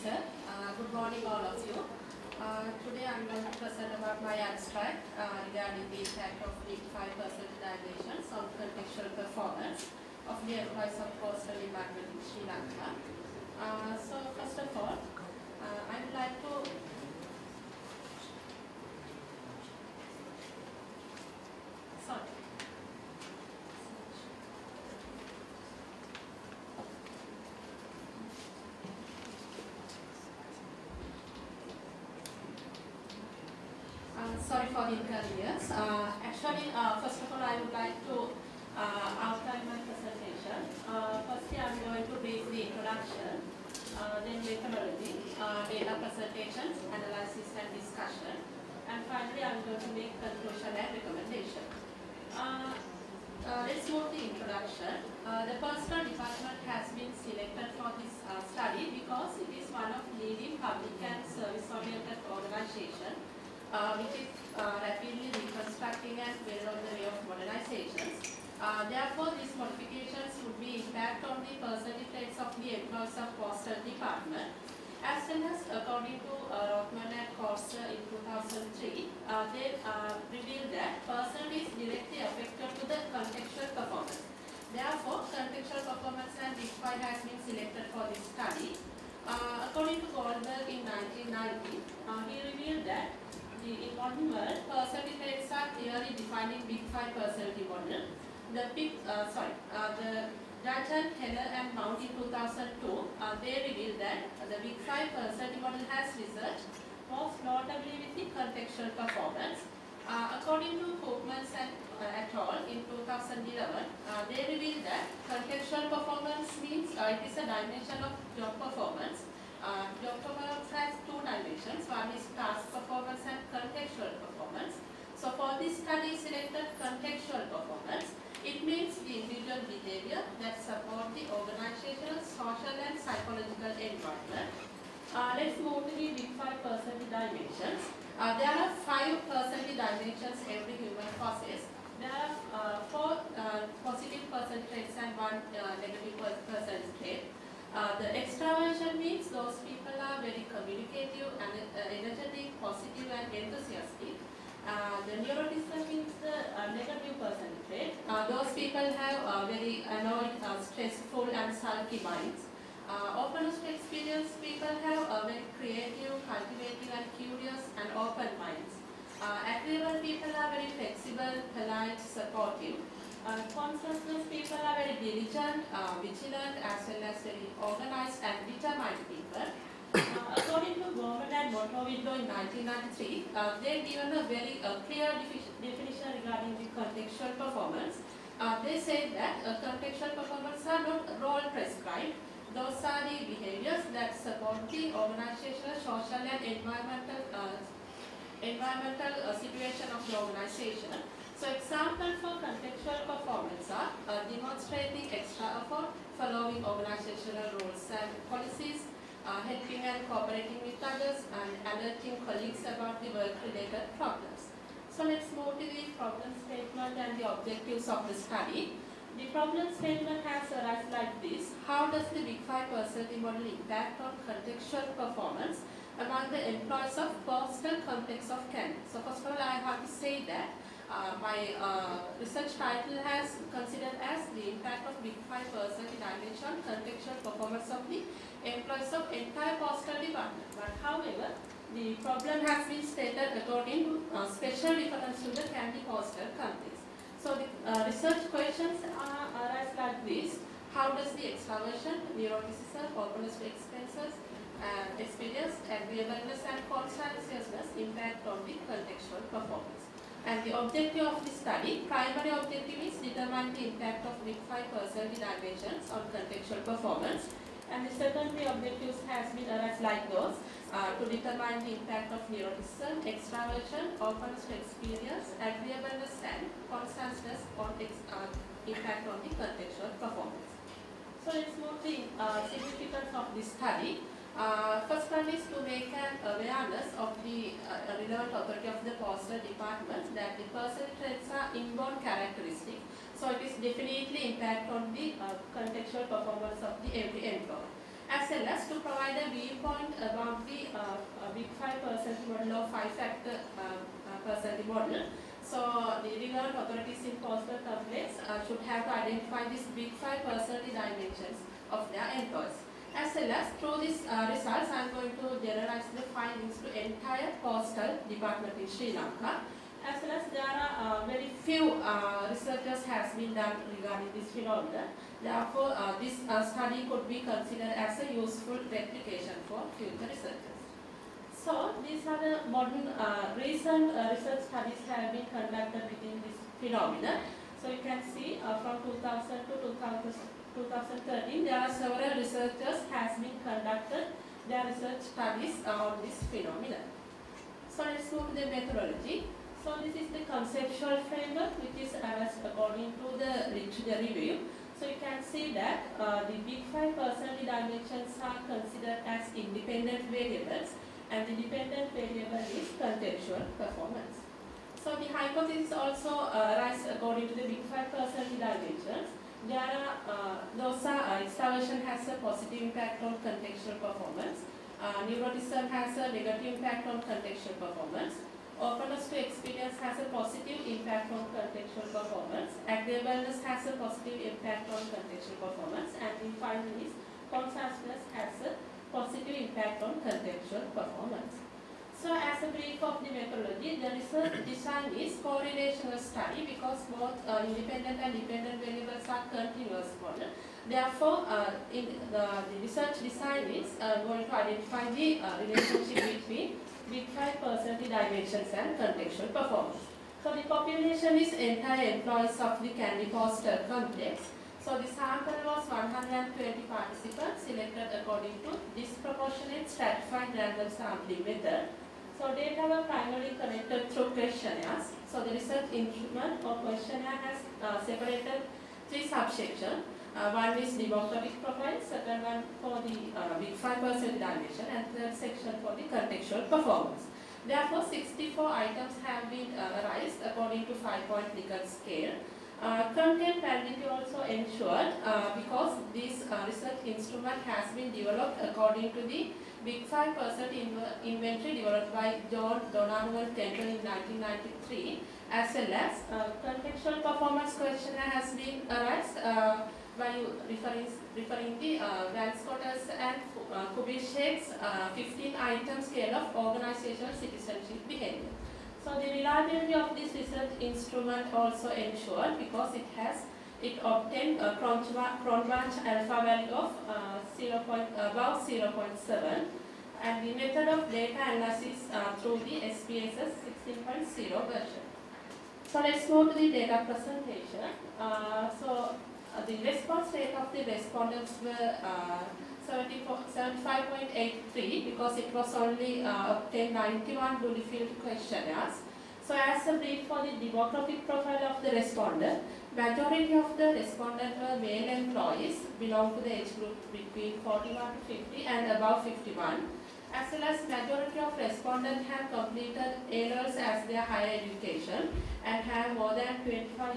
sir. Good morning, all of you. Today I'm going to present about my abstract regarding the impact of the 5% dilations on contextual performance of the employees of coastal department in Sri Lanka. So first of all, I would like to sorry for the inconvenience. Actually, first of all, I would like to outline my presentation. Firstly, I'm going to brief the introduction, then methodology, data presentations, analysis and discussion, and finally, I'm going to make conclusion and recommendation. Let's move to the introduction. The personal department has been selected for this study because it is one of leading public and service-oriented organizations which is rapidly reconstructing and well on the way of modernizations. Therefore, these modifications would be impact on the percentage rates of the employees of Coastal Department. As well as according to Rothman and Corser in 2003, they revealed that percentage is directly affected to the contextual performance. Therefore, contextual performance and Big 5 has been selected for this study. According to Goldberg in 1990, he revealed that in modern world, percentage rates are clearly defining Big 5 percentage model. The Dutton, Heller and Mount in 2002, they revealed that the Big 5 percentage model has researched most notably with the contextual performance. According to Koopmans and et al. In 2011, they revealed that contextual performance means it is a dimension of job performance. Job performance has two dimensions. One is task performance and contextual performance. So for this study selected contextual performance, it means the individual behavior that support the organizational, social and psychological environment. Let's move to the Big 5 percentage dimensions. There are 5 percentage dimensions every human possesses. There are 4 positive percentage traits and 1 negative percentage trait. The extraversion means those people are very communicative and energetic, positive and enthusiastic. The neuroticism means the negative percentage trait. Those people have very annoyed, stressful and sulky minds. Openness to experience people have very creative, cultivating and curious and open minds. Agreeable people are very flexible, polite, supportive. Conscientious people are very diligent, vigilant, as well as very organized and determined people. According to Gorman and Monroe-Window in 1993, they've given a very clear definition regarding the contextual performance. They say that contextual performance are not role prescribed. Those are the behaviors that support the organizational, social and environmental situation of the organization. So examples for contextual performance are demonstrating extra effort, following organizational rules and policies, helping and cooperating with others, and alerting colleagues about the work-related problems. So let's move to the problem statement and the objectives of the study. The problem statement has arrived like this. How does the Big 5 percentage model impact on contextual performance among the employees of coastal complex of Kent? So first of all, I have to say that my research title has considered as the impact of Big 5 percentage dimension contextual performance of the employees of entire coastal department. But however, the problem has been stated according to special reference to the Kandy coastal complex. So the research questions arise like this. How does the extraversion, neuroticism, openness to experience, agreeableness and conscientiousness impact on the contextual performance? And the objective of the study, primary objective is determine the impact of Big 5 percentage dimensions on contextual performance. And the secondary objectives has been arise like those to determine the impact of neuroticism, extraversion, openness to experience, agreeableness and conscientiousness on impact on the contextual performance. So let's move to the significance of this study. First one is to make an awareness of the relevant authority of the Coastal Department that the percentage traits are inborn characteristic. So it is definitely impact on the contextual performance of the every employee. as well as to provide a viewpoint about the Big 5 personality model or 5-factor personality model. So the relevant authorities in Postgrad complex should have to identify these Big 5 personality dimensions of their employees. As well as through these results, I am going to generalize the findings to entire postal department in Sri Lanka. As well as there are very few researchers has been done regarding this phenomenon. Therefore, this study could be considered as a useful replication for future researchers. So, these are the modern recent research studies have been conducted within this phenomenon. So, you can see from 2000 to 2013, there are several researchers has been conducted their research studies on this phenomenon. So, let's move to the methodology. So, this is the conceptual framework which is according to the literature review. So, you can see that the Big 5 personality dimensions are considered as independent variables, and the dependent variable is contextual performance. So, the hypothesis also arises according to the Big 5 personality dimensions. There are extraversion has a positive impact on contextual performance. Neuroticism has a negative impact on contextual performance. Openness to experience has a positive impact on contextual performance. Agreeableness has a positive impact on contextual performance. And the final is consciousness has a positive impact on contextual performance. So, as a brief of the methodology, the research design is correlational study because both independent and dependent variables are continuous model. Therefore, the research design is going to identify the relationship between Big 5 personality dimensions and contextual performance. So, the population is entire employees of the Kandy Postal complex. So, the sample was 120 participants selected according to disproportionate stratified random sampling method. So, data were primarily collected through questionnaires. So, the research instrument or questionnaire has separated 3 subsections. One is demographic profile, second one for the Big 5 personality dimension, and third section for the contextual performance. Therefore, 64 items have been raised according to 5-point Likert scale. Content validity also ensured because this research instrument has been developed according to the Big 5 personality inventory developed by John Donovan Temple in 1993, as well as contextual performance questionnaire has been raised by referring the Van Scotters and Kubitschek's 15-item scale of organizational citizenship behavior. So, the reliability of this research instrument also ensured because it obtained a Cronbach alpha value of above 0.7, and the method of data analysis through the SPSS 16.0 version. So, let's move to the data presentation. The response rate of the respondents were 75.83 because it was only obtained 91 Dully-Field questionnaires. So, as a brief for the demographic profile of the respondent, majority of the respondents were male employees belong to the age group between 41 to 50 and above 51. As well as majority of respondents have completed A-levels as their higher education and have more than 25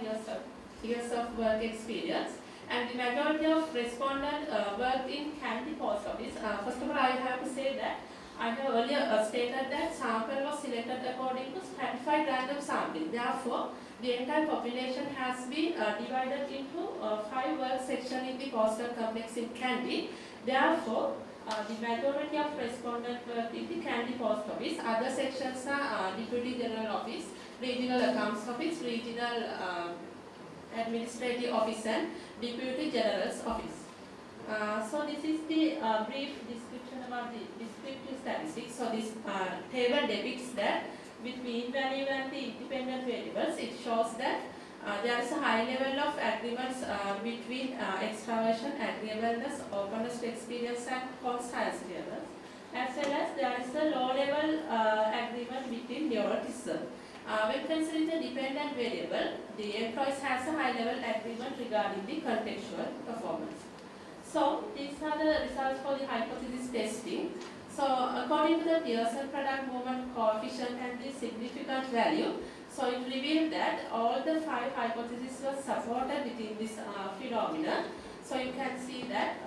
years of work experience. And the majority of respondents worked in Kandy Post Office. First of all, I have to say that I have earlier stated that sample was selected according to stratified random sampling. Therefore, the entire population has been divided into 5 work sections in the postal complex in Kandy. Therefore, the majority of respondents worked in the Kandy Post Office. Other sections are Deputy General Office, Regional Accounts Office, Regional Administrative Office and Deputy General's Office. So this is the brief description about the descriptive statistics. So this table depicts that with mean value and the independent variables, it shows that there is a high level of agreements between extraversion, agreeableness, openness to experience and conscience levels, as well as there is a low level agreement between neuroticism. When considering the dependent variable, the employees has a high level agreement regarding the contextual performance. So, these are the results for the hypothesis testing. So, according to the Pearson product movement coefficient and the significant value, so it revealed that all the 5 hypotheses were supported within this phenomenon. So you can see that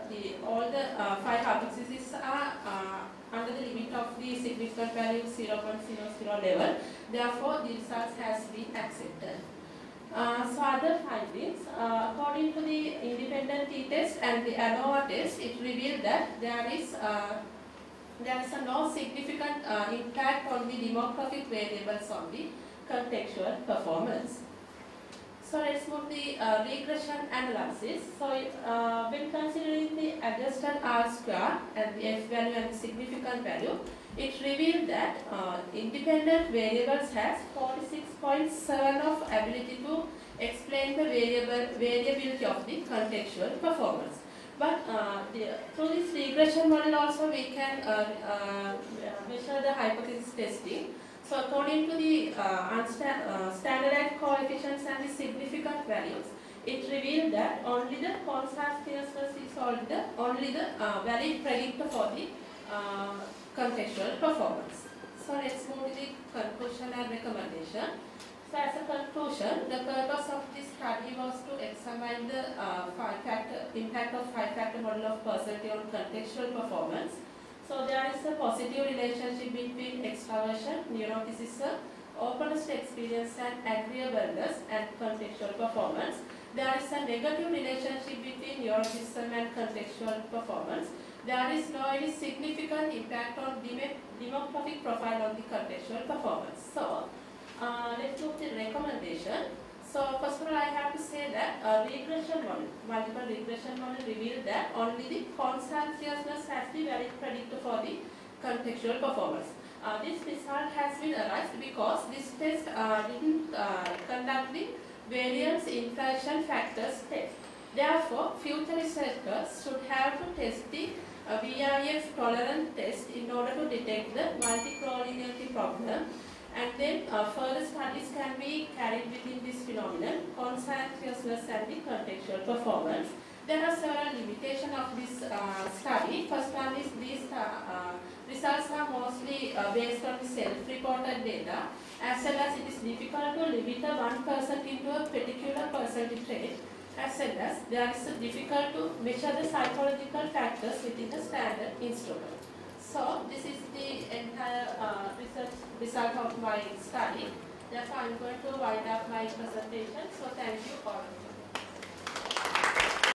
all the 5 hypotheses are under the limit of the significant value 0.00 level. Therefore, the results has been accepted. So other findings, according to the independent t-test and the ANOVA test, it revealed that there is a no significant impact on the demographic variables on the contextual performance. So let's move the regression analysis. So when considering the adjusted R square and the F value and the significant value, it revealed that independent variables has 46.7 of ability to explain the variability of the contextual performance. But through this regression model also we can measure the hypothesis testing. So according to the standardized coefficients and the significant values, it revealed that only the conscientiousness is only the valid predictor for the contextual performance. So let's move to the conclusion and recommendation. So as a conclusion, the purpose of this study was to examine the impact of 5-factor model of personality on contextual performance. So there is a positive relationship between extraversion, neuroticism, openness to experience and agreeableness and contextual performance. There is a negative relationship between neuroticism and contextual performance. There is no any significant impact on demographic profile on the contextual performance. So let's look at the recommendation. So first of all, I have to say that regression model, multiple regression model revealed that only the conscientiousness has the valid predictor for the contextual performance. This result has been arrived because this test didn't conduct the variance inflation factors test. Therefore, future researchers should have to test the VIF tolerant test in order to detect the multicollinearity problem. And then further studies can be carried within this phenomenon, conscientiousness and the contextual performance. There are several limitations of this study. First one is these results are mostly based on self-reported data, as well as it is difficult to limit a one person into a particular personality trait, as well as there is difficult to measure the psychological factors within the standard instrument. So this is the entire research result of my study. Therefore, I am going to wind up my presentation. So thank you all.